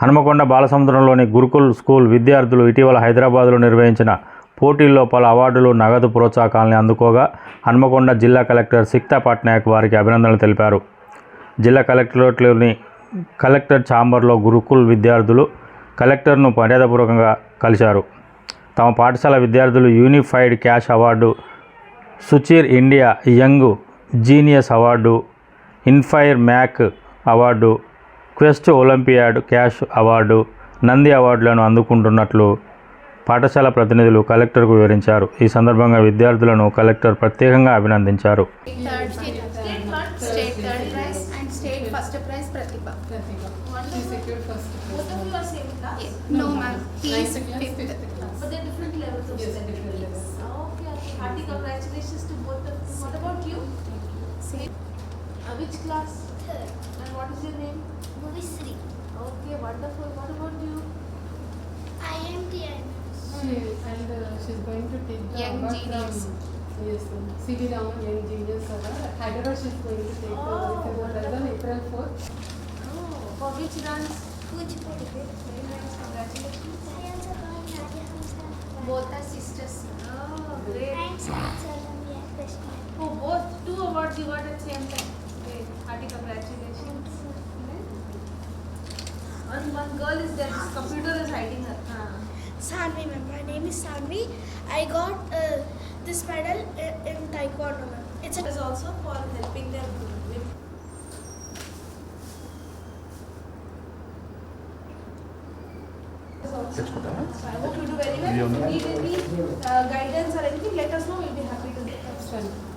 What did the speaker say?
Hanamkonda బాలసముద్రంలోని Gurukul school విద్యార్థులు ఇటీవల హైదరాబాద్లో నిర్వహించిన పోటీల్లో పలు అవార్డులు, నగదు ప్రోత్సాహకాలను అందుకోగా హన్మకొండ జిల్లా కలెక్టర్ సిక్తా పట్నాయక్ వారికి అభినందనలు తెలిపారు. జిల్లా కలెక్టరేట్లోని కలెక్టర్ ఛాంబర్లో గురుకుల్ విద్యార్థులు కలెక్టర్ను మర్యాదపూర్వకంగా కలిశారు. తమ పాఠశాల విద్యార్థులు unified cash award, Suchir India young genius award, inspire మ్యాక్ award, quest olympiad cash award, Nandi అవార్డులను అందుకుంటున్నట్లు పాఠశాల ప్రతినిధులు కలెక్టర్కు వివరించారు. ఈ సందర్భంగా విద్యార్థులను కలెక్టర్ ప్రత్యేకంగా అభినందించారు. Which class? Third. And what is your name? Bhuvisri. Okay, wonderful. What about you? IMT and she's going to take the Young award Genius. from C.V. Raman Young Genius Award. At Hyderabad she's going to take the on April 4th. Oh, for which dance? Kuchipudi. Very nice. Congratulations. I also got Radha Hamsa. Both are sisters. Oh, great. And Salami Krishna. Oh, both. 2 awards you got at same time. Great. Hearty congratulations. One girl is there. This computer is hiding her. Sanvi ma'am. My name is Sanvi. I got this medal in Taekwondo ma'am. It is also for helping them with. So I hope you do very well. If you need any guidance or anything, let us know. We'll be happy to help.